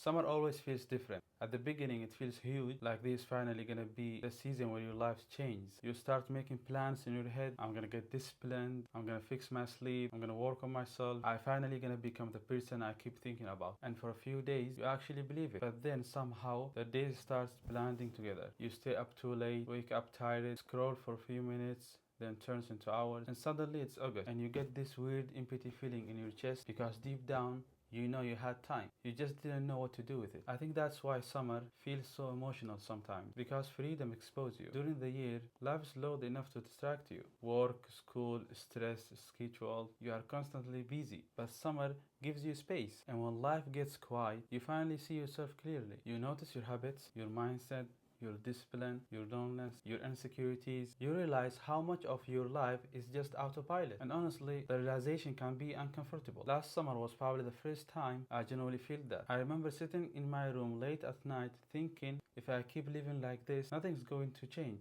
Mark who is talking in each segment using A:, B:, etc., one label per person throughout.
A: Summer always feels different. At the beginning, it feels huge, like this is finally gonna be the season where your life changes. You start making plans in your head. I'm gonna get disciplined. I'm gonna fix my sleep. I'm gonna work on myself. I finally gonna become the person I keep thinking about. And for a few days, you actually believe it. But then somehow, the days start blending together. You stay up too late, wake up tired, scroll for a few minutes, then turns into hours, and suddenly it's August, and you get this weird empty feeling in your chest because deep down you know you had time. You just didn't know what to do with it. I think that's why summer feels so emotional sometimes, because freedom exposes you. During the year, life is loud enough to distract you. Work, school, stress, schedule, you are constantly busy. But summer gives you space, and when life gets quiet, you finally see yourself clearly. You notice your habits, your mindset, your discipline, your loneliness, your insecurities. You realize how much of your life is just autopilot. And honestly, the realization can be uncomfortable. Last summer was probably the first time I genuinely felt that. I remember sitting in my room late at night thinking, if I keep living like this, nothing's going to change.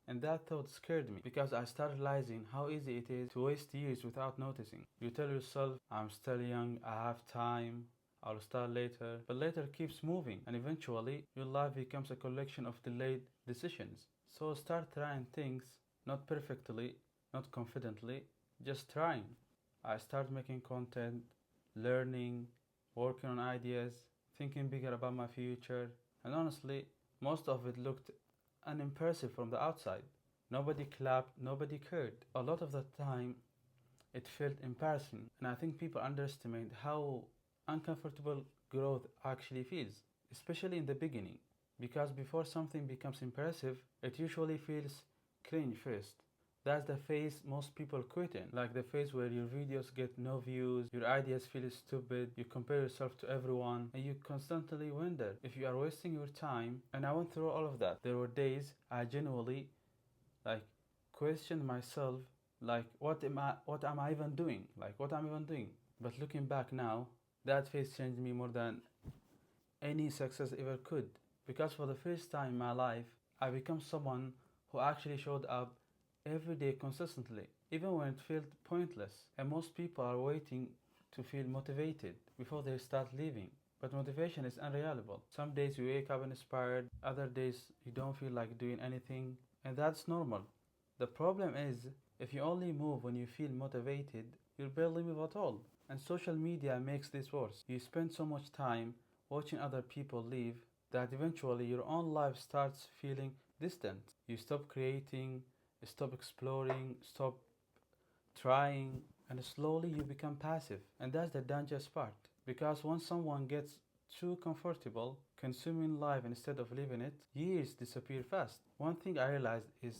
A: And that thought scared me because I started realizing how easy it is to waste years without noticing. You tell yourself, I'm still young, I have time, I'll start later, but later keeps moving, and eventually your life becomes a collection of delayed decisions. So start trying things, not perfectly, not confidently, just trying. I start making content, learning, working on ideas, thinking bigger about my future, and honestly, most of it looked unimpressive from the outside. Nobody clapped, nobody cared. A lot of the time, it felt embarrassing, and I think people underestimate how uncomfortable growth actually feels, especially in the beginning. Because before something becomes impressive, it usually feels cringe first. That's the phase most people quit in, like the phase where your videos get no views, your ideas feel stupid, you compare yourself to everyone, and you constantly wonder if you are wasting your time. And I went through all of that. There were days I genuinely like questioned myself, like what am I even doing, but looking back now, that phase changed me more than any success ever could, because for the first time in my life I became someone who actually showed up every day consistently, even when it felt pointless. And most people are waiting to feel motivated before they start living, but motivation is unreliable. Some days you wake up inspired, other days you don't feel like doing anything, and that's normal. The problem is, if you only move when you feel motivated, you'll barely move at all. And social media makes this worse. You spend so much time watching other people live that eventually your own life starts feeling distant. You stop creating, stop exploring, stop trying, and slowly you become passive. And that's the dangerous part. Because once someone gets too comfortable consuming life instead of living it, years disappear fast. One thing I realized is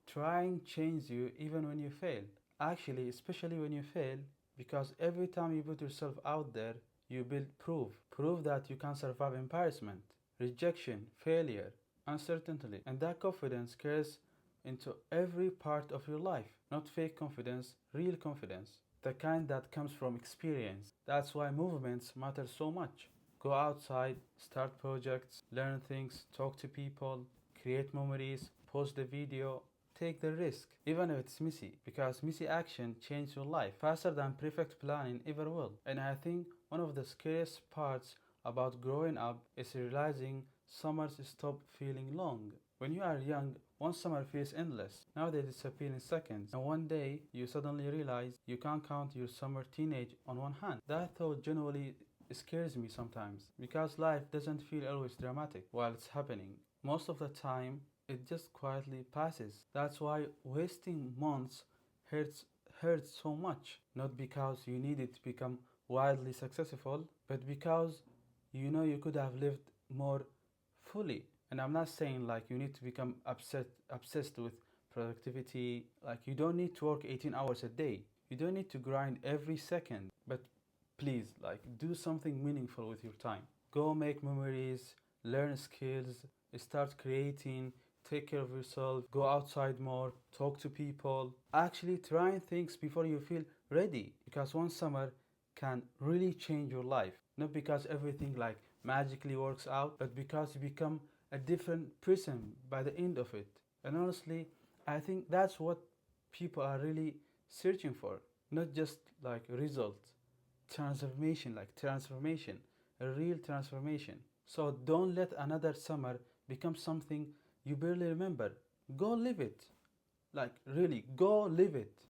A: trying changes you even when you fail. Actually, especially when you fail, because every time you put yourself out there, you build proof. Proof that you can survive embarrassment, rejection, failure, uncertainty. And that confidence carries into every part of your life. Not fake confidence, real confidence. The kind that comes from experience. That's why movements matter so much. Go outside, start projects, learn things, talk to people, create memories, post the video, take the risk, even if it's messy, because messy action changes your life faster than perfect planning ever will. And I think one of the scariest parts about growing up is realizing summers stop feeling long. When you are young, one summer feels endless. Now they disappear in seconds, and one day you suddenly realize you can't count your summer teenage on one hand. That thought genuinely scares me sometimes, because life doesn't feel always dramatic while it's happening. Most of the time, it just quietly passes. That's why wasting months hurts hurts so much. Not because you need it to become wildly successful, but because you know you could have lived more fully. And I'm not saying like you need to become obsessed with productivity. Like you don't need to work 18 hours a day. You don't need to grind every second. But please, like do something meaningful with your time. Go make memories, learn skills, start creating, take care of yourself, go outside more, talk to people. Actually trying things before you feel ready, because one summer can really change your life. Not because everything like magically works out, but because you become a different person by the end of it. And honestly, I think that's what people are really searching for. Not just like results, transformation, like transformation. a real transformation. So don't let another summer become something you barely remember. Go live it. Like, really, go live it.